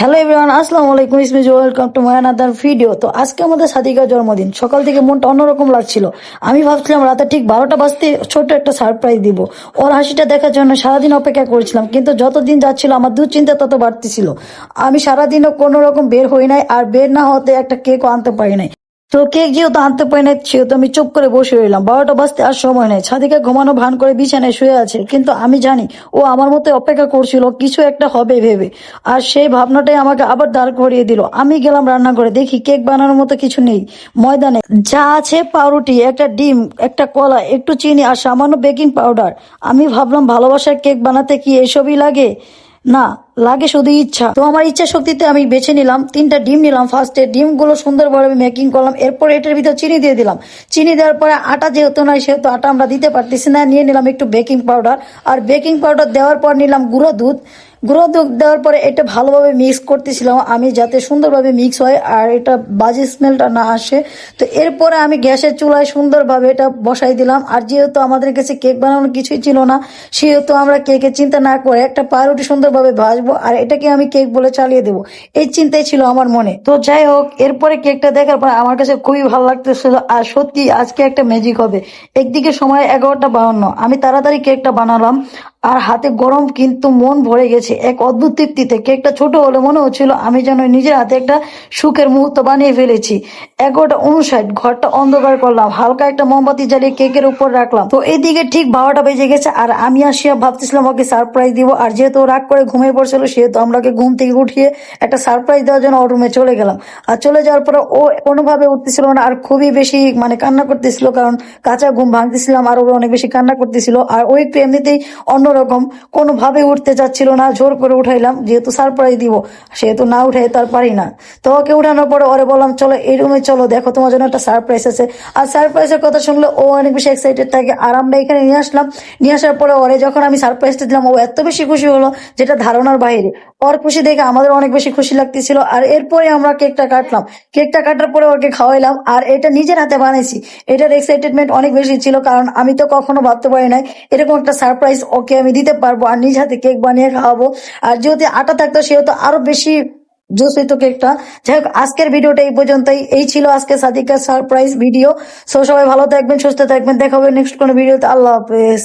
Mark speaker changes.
Speaker 1: Hello everyone, আসসালামু আলাইকুম। ইসমি welcome to my another video. তো আজকে আমাদের সাদিকার জন্মদিন। সকাল থেকে মনটা অন্যরকম লাগছিল। আমি ভাবছিলাম রাতে ঠিক 12টা বাজতে ছোট্ট একটা সারপ্রাইজ দিব। ওর হাসিটা দেখার জন্য সারাদিন অপেক্ষা করেছিলাম, কিন্তু যত দিন যাচ্ছিল আমার দুশ্চিন্তা তত বাড়তেছিল। আমি সারাদিনও কোনো রকম বের হই নাই, আর বের না হতে একটা কেকও আনতে পারি নাই। তো কেক যেহেতু আনতে পারি নাই, সেহেতু আমি চুপ করে বসে রইলাম। 12টা বাজতে আর সময় নেই। সাদিকা ঘুমানো ভান করে বিছানায় শুয়ে আছে, কিন্তু আমি জানি ও আমার মতো অপেক্ষা করছিল কিছু একটা হবে ভেবে। আর সেই ভাবনাটাই আমাকে আবার দাঁড় করিয়ে দিল। আমি গেলাম রান্নাঘরে, দেখি কেক বানানোর মতো কিছু নেই ময়দানে। যা আছে পাউরুটি, একটা ডিম, একটা কলা, একটু চিনি আর সামান্য বেকিং পাউডার। আমি ভাবলাম ভালোবাসার কেক বানাতে কি এসবই লাগে? না, লাগে শুধু ইচ্ছা। তো আমার ইচ্ছা শক্তিতে আমি বেছে নিলাম 3টা ডিম নিলাম। ফার্স্টে ডিমগুলো সুন্দরভাবে মেকিং করলাম, এরপর এটার ভিতর চিনি দিয়ে দিলাম। চিনি দেওয়ার পরে আটা যেহেতু নাই, সেহেতু আটা আমরা দিতে পারতেছি না, নিয়ে নিলাম একটু বেকিং পাউডার। আর বেকিং পাউডার দেওয়ার পর নিলাম গুঁড়ো দুধ। গুঁড়ো দুধ দেওয়ার পরে এটা ভালোভাবে মিক্স করতেছিলাম আমি, যাতে সুন্দরভাবে মিক্স হয় আর এটা বাজে স্মেলটা না আসে। তো এরপরে আমি গ্যাসের চুলায় সুন্দরভাবে এটা বসাই দিলাম। আর যেহেতু আমাদের কাছে কেক বানানোর কিছুই ছিল না, সেহেতু আমরা কেকের চিন্তা না করে একটা পাউরুটি সুন্দরভাবে ভাজবো আর এটাকে আমি কেক বলে চালিয়ে দেবো, এই চিন্তাই ছিল আমার মনে। তো যাই হোক, এরপরে কেকটা দেখার পর আমার কাছে খুবই ভালো লাগতেছিল। আর সত্যি আজকে একটা ম্যাজিক হবে। একদিকে সময় 11টা 52, আমি তাড়াতাড়ি কেকটা বানালাম আর হাতে গরম, কিন্তু মন ভরে গেছে এক অদ্ভুত তৃপ্তিতে। কেকটা ছোট হলে মনে হচ্ছিল আমি যেন নিজের হাতে একটা সুখের মুহূর্ত বানিয়ে ফেলেছি। 11টা 59, ঘরটা অন্ধকার করলাম, হালকা একটা মোমবাতি জ্বালিয়ে কেকের উপর রাখলাম। তো এদিকে ঠিক 12টা বেজে গেছে আর আমি আসিয়া ভাবতেছিলাম ওকে সারপ্রাইজ দিব। আর যেহেতু ও রাগ করে ঘুমিয়ে পড়ছিল, সেহেতু আমরাকে ঘুম থেকে উঠিয়ে একটা সারপ্রাইজ দেওয়ার জন্য ওর রুমে চলে গেলাম। আর চলে যাওয়ার পরে ও কোনোভাবে উঠতেছিল না আর খুবই বেশি কান্না করতেছিল, কারণ কাঁচা ঘুম ভাঙতেছিলাম আর ও অনেক বেশি কান্না করতেছিল। আর ওই একটু এমনিতেই অন্যরকম, কোনোভাবে উঠতে চাচ্ছিল না। জোর করে উঠাইলাম, যেহেতু সারপ্রাইজ দিব, সেহেতু না উঠাই তার পারি না। তো ওকে উঠানোর পরে ওরে বললাম চলো এই রুমে চলো, দেখো তোমার জন্য একটা সারপ্রাইজ আছে। আর সারপ্রাইজের কথা শুনলে ও অনেক বেশি এক্সাইটেড থাকে। আর আমরা এখানে নিয়ে আসলাম। নিয়ে আসার পরে ওরে যখন আমি সারপ্রাইজটা দিলাম, ও এত বেশি খুশি হলো যেটা ধারণার বাইরে। ওর খুশি দেখে আমাদের অনেক বেশি খুশি লাগতেছিল। আর এরপরে আমরা কেকটা কাটলাম। কেকটা কাটার পরে ওকে খাওয়াইলাম, আর এটা নিজের হাতে বানাইছি। এটার এক্সাইটেডমেন্ট অনেক বেশি ছিল, কারণ আমি তো কখনো ভাবতে পারি নাই এরকম একটা সারপ্রাইজ ওকে আমি দিতে পারবো আর নিজ হাতে কেক বানিয়ে খাওয়াবো। আর যেহেতু আটা থাকতো, সেহেতু আরো বেশি জোস হইতো কেকটা। যাই হোক, আজকের ভিডিওটা এই পর্যন্তই। এই ছিল আজকে সাদিকার সারপ্রাইজ ভিডিও। সো সবাই ভালো থাকবেন, সুস্থ থাকবেন, দেখা হবে নেক্সট কোনো ভিডিওতে। আল্লাহ হাফেজ।